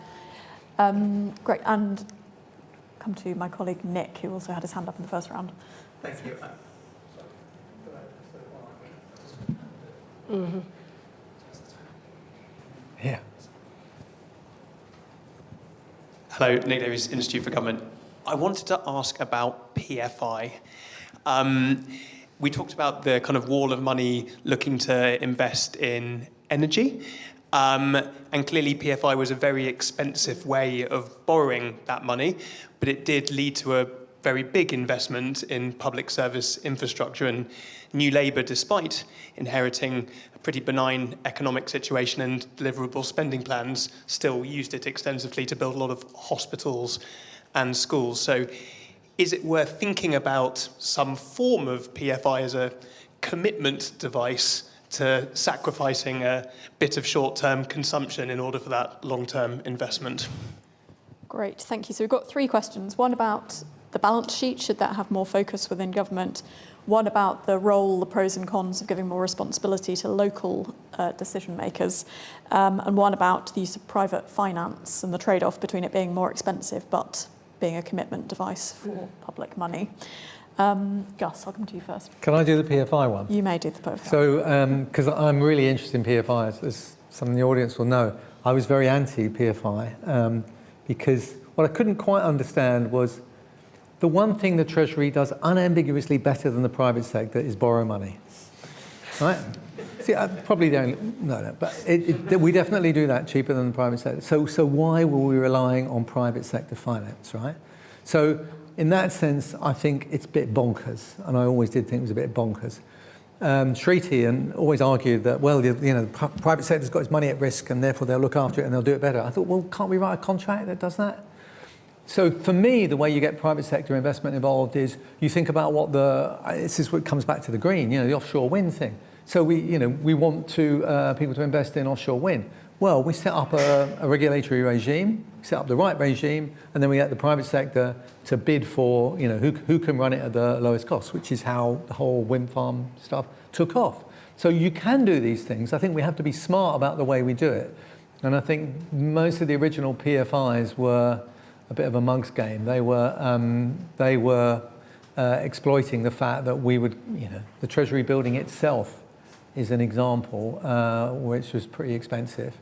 Great. And come to my colleague Nick, who also had his hand up in the first round. Thank you. Yeah. Hello, Nick Davies, Institute for Government. I wanted to ask about PFI. We talked about the kind of wall of money looking to invest in energy. And clearly PFI was a very expensive way of borrowing that money, but it did lead to a very big investment in public service infrastructure, and New Labour, despite inheriting a pretty benign economic situation and deliverable spending plans, still used it extensively to build a lot of hospitals and schools. So is it worth thinking about some form of PFI as a commitment device to sacrificing a bit of short-term consumption in order for that long-term investment? Great, thank you. So we've got 3 questions. One about the balance sheet, should that have more focus within government? One about the role, the pros and cons of giving more responsibility to local decision makers, and one about the use of private finance and the trade-off between it being more expensive but being a commitment device for public money. Gus, I'll come to you first. Can I do the PFI one? You may do the PFI. So, because I'm really interested in PFI, as some of the audience will know, I was very anti-PFI because what I couldn't quite understand was the one thing the Treasury does unambiguously better than the private sector is borrow money, right? See, I probably don't know that, but we definitely do that cheaper than the private sector. So why were we relying on private sector finance, right? So in that sense, I think it's a bit bonkers, and I always did think it was a bit bonkers. Shriti and always argued that, well, the private sector's got its money at risk, and therefore they'll look after it and they'll do it better. I thought, well, can't we write a contract that does that? So for me, the way you get private sector investment involved is you think about this is what comes back to the green, the offshore wind thing. So we want people to invest in offshore wind. Well, we set up a regulatory regime, set up the right regime, and then we get the private sector to bid for, who can run it at the lowest cost, which is how the whole wind farm stuff took off. So you can do these things. I think we have to be smart about the way we do it. And I think most of the original PFIs were a bit of a mug's game. They were exploiting the fact that we would, the Treasury building itself is an example which was pretty expensive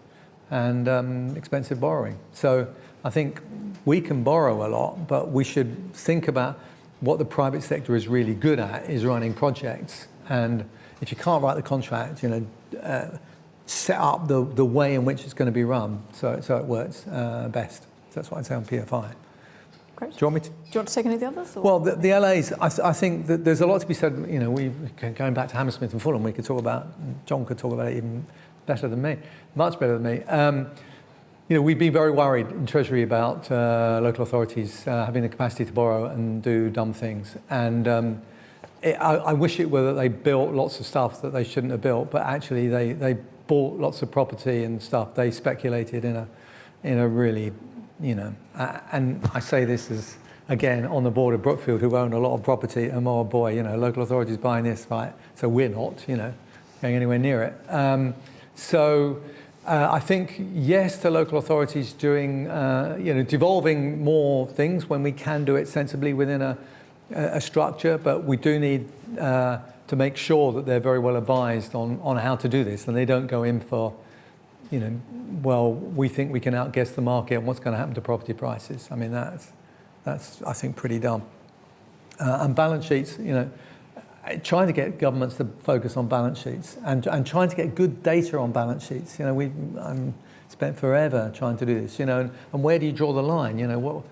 and expensive borrowing. So I think we can borrow a lot, but we should think about what the private sector is really good at is running projects. And if you can't write the contract, set up the way in which it's going to be run so it works best. So that's what I'd say on PFI. Great. Do you want to take any of the others? Or? Well, the LAs, I think that there's a lot to be said. Going back to Hammersmith and Fulham, John could talk about it even better than me, much better than me. We'd be very worried in Treasury about local authorities having the capacity to borrow and do dumb things. And I wish it were that they built lots of stuff that they shouldn't have built, but actually they bought lots of property and stuff. They speculated in a really, and I say this as, again, on the board of Brookfield, who own a lot of property, and oh boy, local authorities buying this, right? So we're not, going anywhere near it. I think, yes, to local authorities doing, devolving more things when we can do it sensibly within a structure, but we do need to make sure that they're very well advised on how to do this, and they don't go in for, we think we can outguess the market and what's going to happen to property prices. I mean, that's I think, pretty dumb. And balance sheets, trying to get governments to focus on balance sheets and trying to get good data on balance sheets. I'm spent forever trying to do this, and where do you draw the line? What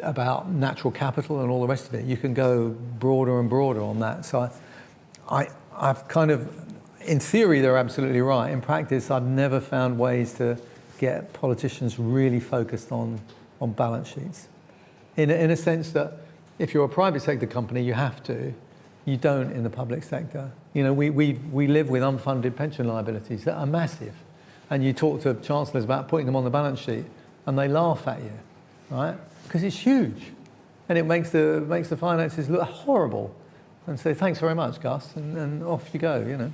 about natural capital and all the rest of it? You can go broader and broader on that. So I've kind of, in theory, they're absolutely right. In practice, I've never found ways to get politicians really focused on balance sheets. In a sense that if you're a private sector company, you have to. You don't in the public sector. We live with unfunded pension liabilities that are massive. And you talk to chancellors about putting them on the balance sheet, and they laugh at you, right? Because it's huge, and it makes the finances look horrible, and say thanks very much, Gus, and off you go. You know,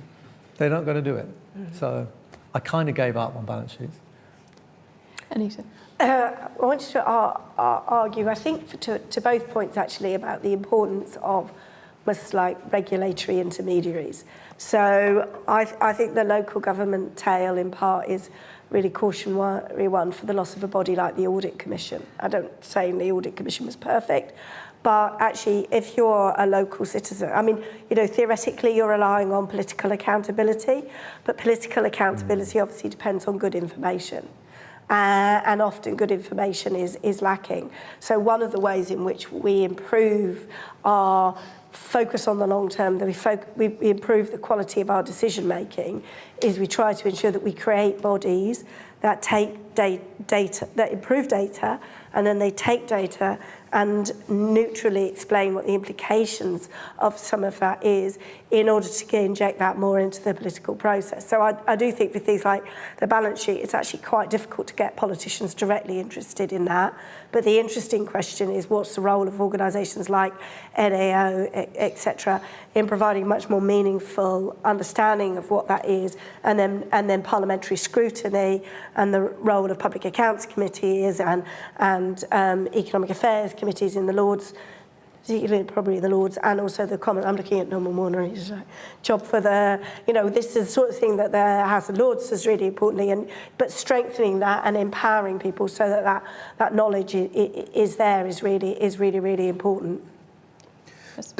they're not going to do it. So I kind of gave up on balance sheets. Anita. I wanted to argue, I think, to both points actually, about the importance of almost like regulatory intermediaries. So I think the local government tale in part is really cautionary one for the loss of a body like the Audit Commission. I don't say the Audit Commission was perfect, but actually if you're a local citizen, I mean, you know, theoretically you're relying on political accountability, but political accountability obviously depends on good information. And often good information is lacking. So one of the ways in which we improve our focus on the long term, that we improve the quality of our decision making, is we try to ensure that we create bodies that take data, that improve data, and then they take data and neutrally explain what the implications of some of that is in order to inject that more into the political process. So I do think with things like the balance sheet, it's actually quite difficult to get politicians directly interested in that. But the interesting question is, what's the role of organisations like NAO, etc., in providing much more meaningful understanding of what that is, and then parliamentary scrutiny, and the role of public accounts committees and economic affairs committees in the Lords, particularly probably the Lords, and also the Commons. I'm looking at Norman Warner, his job for the, you know, this is the sort of thing that the House of Lords is really importantly, but strengthening that and empowering people so that knowledge is there is really important.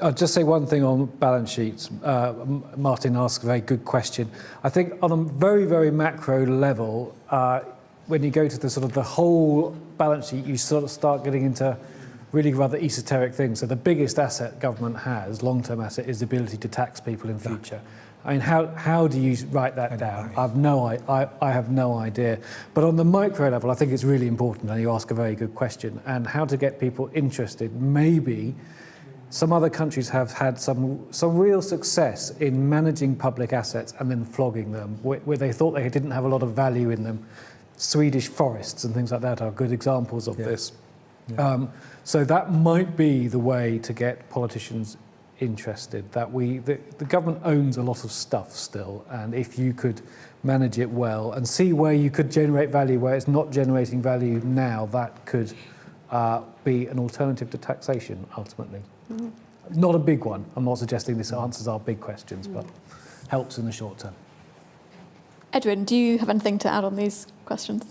I'll just say one thing on balance sheets. Martin asked a very good question. I think on a very, very macro level, when you go to the sort of the whole balance sheet, you sort of start getting into really rather esoteric things. So the biggest asset government has, long-term asset, is the ability to tax people in future. I mean, how do you write that down? I have no idea. But on the micro level, I think it's really important, and you ask a very good question, and how to get people interested. Maybe some other countries have had some real success in managing public assets and then flogging them, where they thought they didn't have a lot of value in them. Swedish forests and things like that are good examples of this. Yeah. So that might be the way to get politicians interested, that the government owns a lot of stuff still, and if you could manage it well and see where you could generate value, where it's not generating value now, that could be an alternative to taxation, ultimately. Not a big one. I'm not suggesting this answers our big questions, but helps in the short term. Edwin, do you have anything to add on these questions?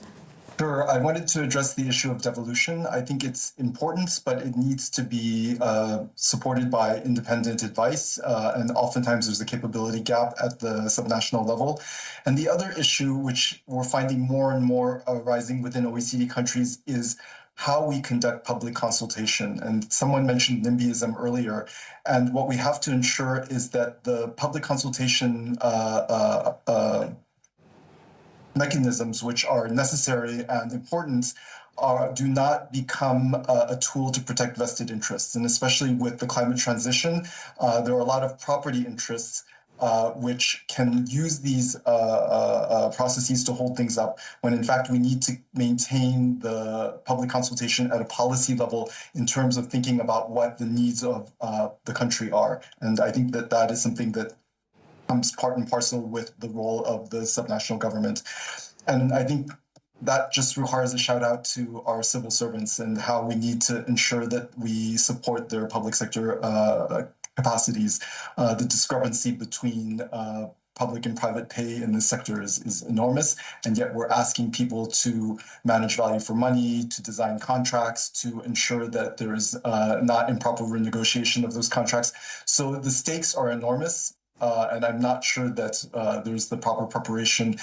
Sure. I wanted to address the issue of devolution. I think it's important, but it needs to be supported by independent advice. And oftentimes there's a capability gap at the subnational level. And the other issue, which we're finding more and more rising within OECD countries, is how we conduct public consultation. And someone mentioned NIMBYism earlier. And what we have to ensure is that the public consultation mechanisms, which are necessary and important, do not become a tool to protect vested interests. And especially with the climate transition, there are a lot of property interests which can use these processes to hold things up, when in fact we need to maintain the public consultation at a policy level in terms of thinking about what the needs of the country are. And I think that that is something that comes part and parcel with the role of the subnational government. And I think that just requires a shout out to our civil servants and how we need to ensure that we support their public sector capacities. The discrepancy between public and private pay in this sector is enormous, and yet we're asking people to manage value for money, to design contracts, to ensure that there is not improper renegotiation of those contracts. So the stakes are enormous. And I'm not sure that there's the proper preparation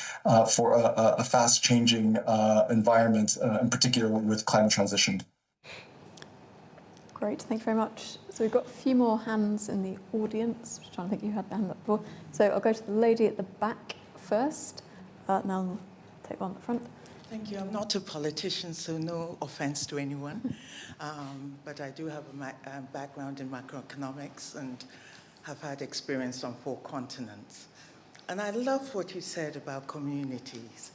for a fast-changing environment, in particular with climate transition. Great, thank you very much. So we've got a few more hands in the audience. I'm trying to think you had the hand up before. So I'll go to the lady at the back first, and I'll take one at the front. Thank you. I'm not a politician, so no offense to anyone. But I do have a background in macroeconomics and have had experience on 4 continents. And I love what you said about communities.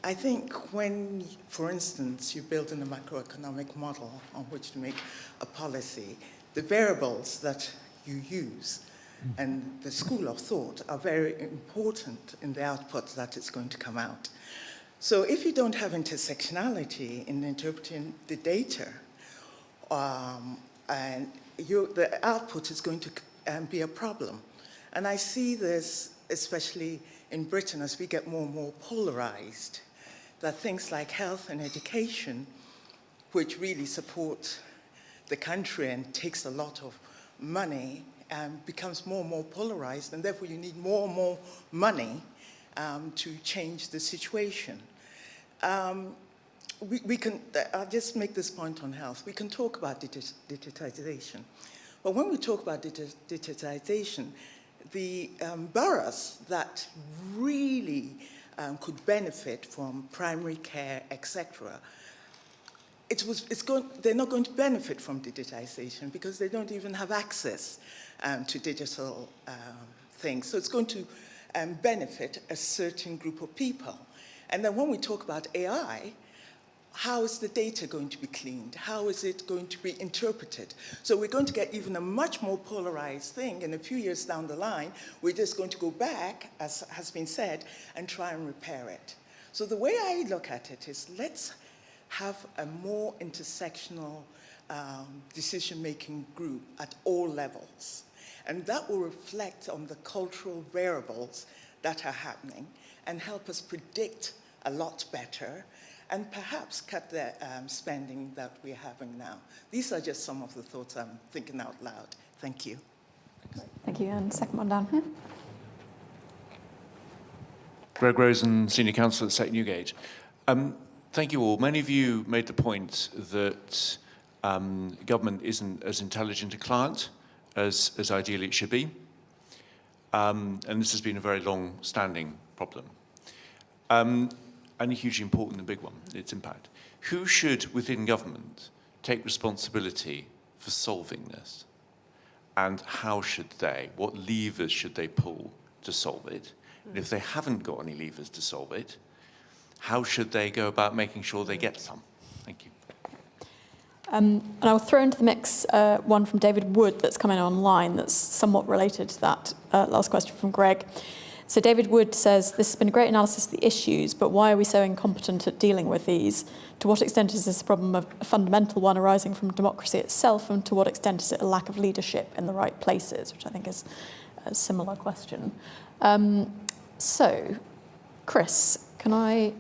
I think when, for instance, you build in a macroeconomic model on which to make a policy, the variables that you use and the school of thought are very important in the output that is going to come out. So if you don't have intersectionality in interpreting the data, and the output is going to be a problem. And I see this, especially in Britain, as we get more and more polarized, that things like health and education, which really support the country and takes a lot of money, becomes more and more polarized, and therefore you need more and more money to change the situation. We can, I'll just make this point on health. We can talk about digitization, but when we talk about digitization, the boroughs that really could benefit from primary care, etc., they're not going to benefit from digitization because they don't even have access to digital things. So it's going to benefit a certain group of people. And then when we talk about AI, how is the data going to be cleaned? How is it going to be interpreted? So we're going to get even a much more polarized thing. In a few years down the line, we're just going to go back, as has been said, and try and repair it. So the way I look at it is, let's have a more intersectional decision-making group at all levels. And that will reflect on the cultural variables that are happening and help us predict a lot better and perhaps cut the spending that we're having now. These are just some of the thoughts I'm thinking out loud. Thank you. Thank you. And second one down here. Greg Rosen, Senior Counsel at SEC Newgate. Thank you all. Many of you made the point that government isn't as intelligent a client as ideally it should be. And this has been a very long-standing problem. And a hugely important and big one, its impact. Who should, within government, take responsibility for solving this? And how should they? What levers should they pull to solve it? And if they haven't got any levers to solve it, how should they go about making sure they get some? Thank you. And I'll throw into the mix one from David Wood that's come in online that's somewhat related to that last question from Greg. So David Wood says, this has been a great analysis of the issues, but why are we so incompetent at dealing with these? To what extent is this a problem of a fundamental one arising from democracy itself, and to what extent is it a lack of leadership in the right places, which I think is a similar question. So, Chris, can I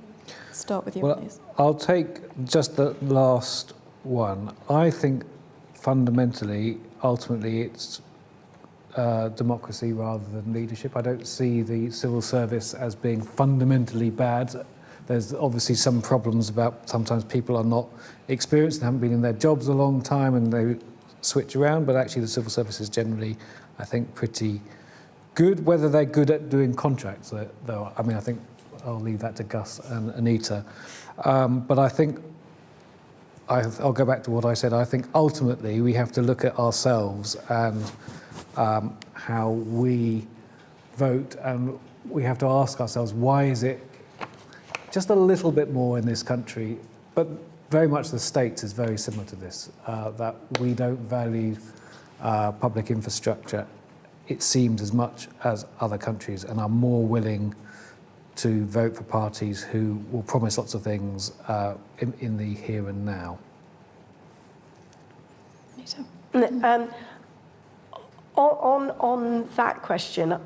start with you, please? I'll take just the last one. I think fundamentally, ultimately, it's democracy rather than leadership. I don't see the civil service as being fundamentally bad. There's obviously some problems about sometimes people are not experienced and haven't been in their jobs a long time and they switch around, but actually the civil service is generally, I think, pretty good. Whether they're good at doing contracts, though, I mean, I think I'll leave that to Gus and Anita. But I think I'll go back to what I said. I think ultimately we have to look at ourselves and how we vote, and we have to ask ourselves, why is it just a little bit more in this country, but very much the States is very similar to this, that we don't value public infrastructure, it seems, as much as other countries, and are more willing to vote for parties who will promise lots of things in the here and now. On that question,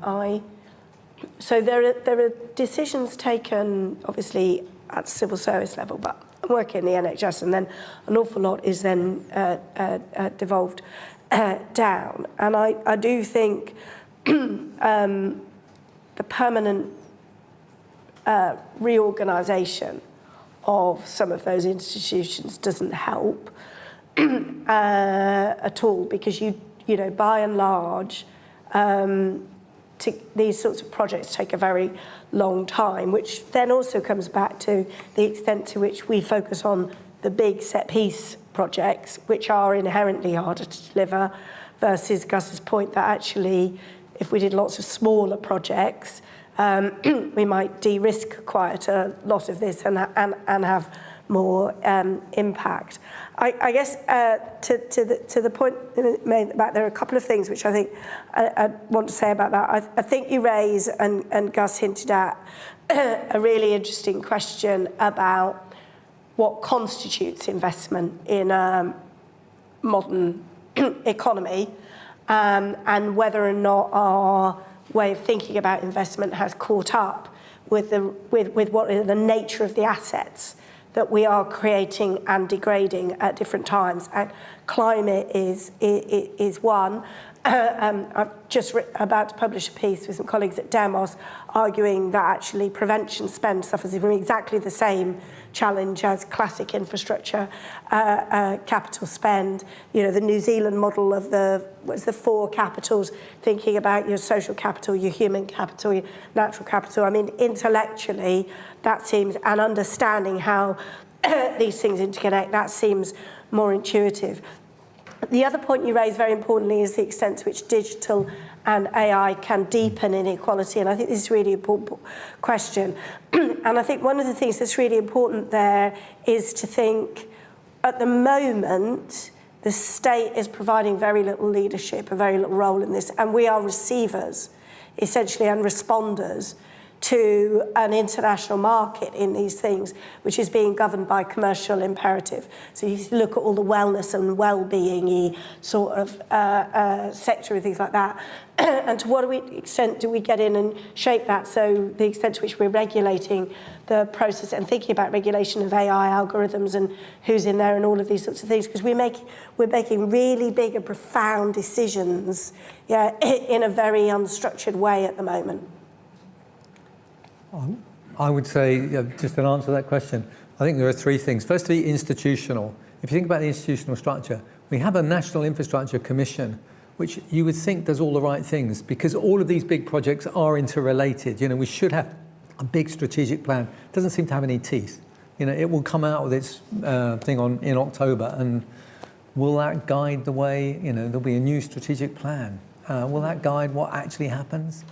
so there are decisions taken, obviously, at civil service level, but I work in the NHS, and then an awful lot is then devolved down. And I do think the permanent reorganisation of some of those institutions doesn't help at all, because you know, by and large, these sorts of projects take a very long time, which then also comes back to the extent to which we focus on the big set-piece projects, which are inherently harder to deliver, versus Gus's point that actually, if we did lots of smaller projects, we might de-risk quite a lot of this and have more impact. I guess to the point made about, there are a couple of things which I think I want to say about that. I think you raise, and Gus hinted at, a really interesting question about what constitutes investment in a modern economy, and whether or not our way of thinking about investment has caught up with what is the nature of the assets that we are creating and degrading at different times. And climate is one. I'm just about to publish a piece with some colleagues at Demos arguing that actually prevention spend suffers from exactly the same challenge as classic infrastructure capital spend. You know, the New Zealand model of the 4 capitals, thinking about your social capital, your human capital, your natural capital. I mean, intellectually, that seems, and understanding how these things interconnect, that seems more intuitive. The other point you raise, very importantly, is the extent to which digital and AI can deepen inequality, and I think this is a really important question. And I think one of the things that's really important there is to think, at the moment, the state is providing very little leadership, a very little role in this, and we are receivers, essentially, and responders to an international market in these things, which is being governed by commercial imperative. So you look at all the wellness and well-being sort of sector and things like that. And to what extent do we get in and shape that? So the extent to which we're regulating the process and thinking about regulation of AI algorithms and who's in there and all of these sorts of things, because we're making really big and profound decisions, in a very unstructured way at the moment. I would say, just to answer that question, I think there are 3 things. Firstly, institutional. If you think about the institutional structure, we have a National Infrastructure Commission, which you would think does all the right things, because all of these big projects are interrelated. You know, we should have a big strategic plan. It doesn't seem to have any teeth. You know, it will come out with its thing in October, and will that guide the way, there'll be a new strategic plan. Will that guide what actually happens?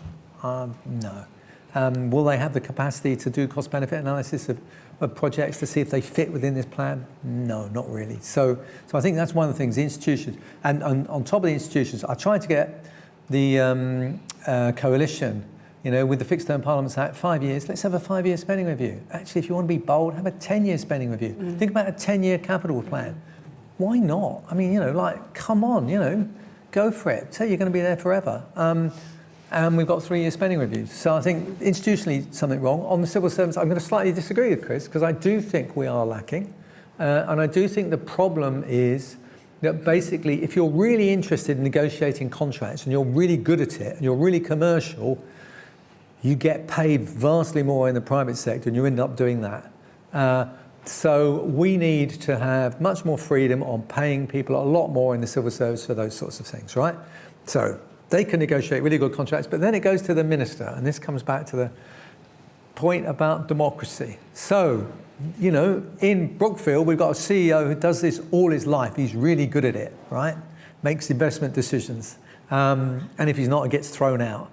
No. Will they have the capacity to do cost-benefit analysis of projects to see if they fit within this plan? No, not really. So I think that's one of the things, the institutions. And on top of the institutions, I tried to get the coalition, with the Fixed Term Parliaments Act, 5 years, let's have a 5-year spending review. Actually, if you want to be bold, have a 10-year spending review. Think about a 10-year capital plan. Why not? I mean, come on, go for it. Say you're going to be there forever. And we've got 3-year spending reviews. So I think institutionally something wrong. On the civil servants, I'm going to slightly disagree with Chris, because I do think we are lacking. And I do think the problem is that basically, if you're really interested in negotiating contracts and you're really good at it and you're really commercial, you get paid vastly more in the private sector and you end up doing that. So we need to have much more freedom on paying people a lot more in the civil service for those sorts of things, right? So they can negotiate really good contracts, but then it goes to the minister, and this comes back to the point about democracy. So, in Brookfield, we've got a CEO who does this all his life. He's really good at it, right? Makes investment decisions. And if he's not, it gets thrown out.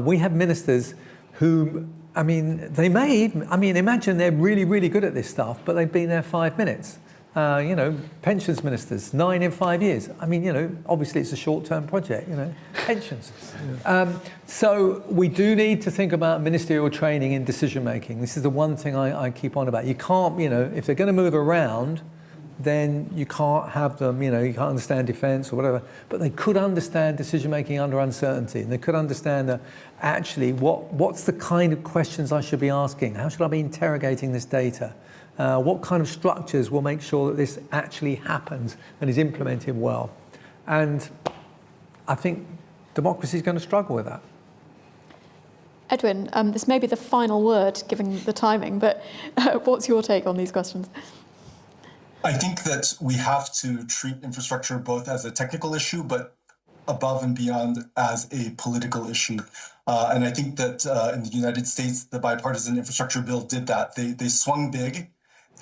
We have ministers who, imagine they're really, really good at this stuff, but they've been there 5 minutes. Pensions ministers, 9 in 5 years. Obviously it's a short-term project, pensions. So we do need to think about ministerial training in decision-making. This is the one thing I keep on about. You can't, if they're going to move around, then you can't have them, you can't understand defence or whatever, but they could understand decision-making under uncertainty, and they could understand actually what's the kind of questions I should be asking? How should I be interrogating this data? What kind of structures will make sure that this actually happens and is implemented well? And I think democracy is going to struggle with that. Edwin, this may be the final word, given the timing, but what's your take on these questions? I think that we have to treat infrastructure both as a technical issue, but above and beyond as a political issue. And I think that in the United States, the bipartisan infrastructure bill did that. They swung big.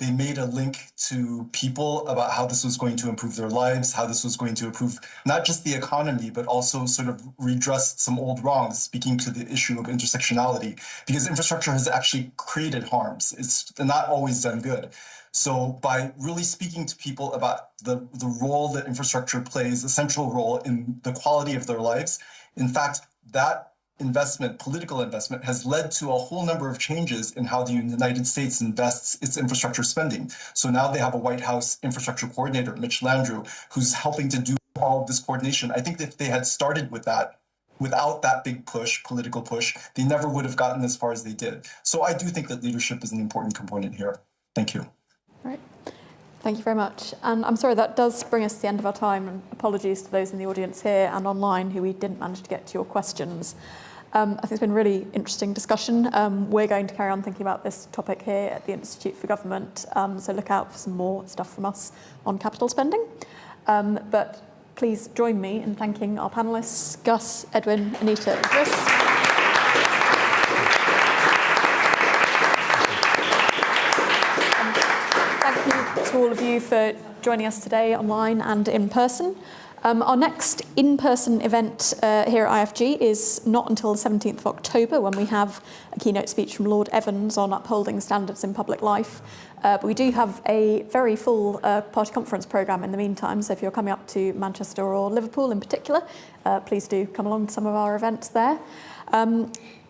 they made a link to people about how this was going to improve their lives, how this was going to improve not just the economy, but also sort of redress some old wrongs, speaking to the issue of intersectionality, because infrastructure has actually created harms. It's not always done good. So by really speaking to people about the role that infrastructure plays, a central role in the quality of their lives, in fact, that investment, political investment, has led to a whole number of changes in how the United States invests its infrastructure spending. So now they have a White House infrastructure coordinator, Mitch Landrieu, who's helping to do all of this coordination. I think that if they had started with that, without that big push, political push, they never would have gotten as far as they did. So I do think that leadership is an important component here. Thank you. Right. Thank you very much. And I'm sorry, that does bring us to the end of our time. And apologies to those in the audience here and online who we didn't manage to get to your questions. I think it's been a really interesting discussion. We're going to carry on thinking about this topic here at the Institute for Government, so look out for some more stuff from us on capital spending. But please join me in thanking our panellists, Gus, Edwin, Anita, and Chris. Thank you to all of you for joining us today online and in person. Our next in-person event here at IFG is not until the 17th of October, when we have a keynote speech from Lord Evans on upholding standards in public life. But we do have a very full party conference programme in the meantime, so if you're coming up to Manchester or Liverpool in particular, please do come along to some of our events there.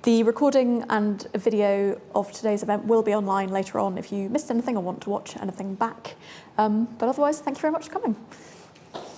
The recording and video of today's event will be online later on if you missed anything or want to watch anything back. But otherwise, thank you very much for coming.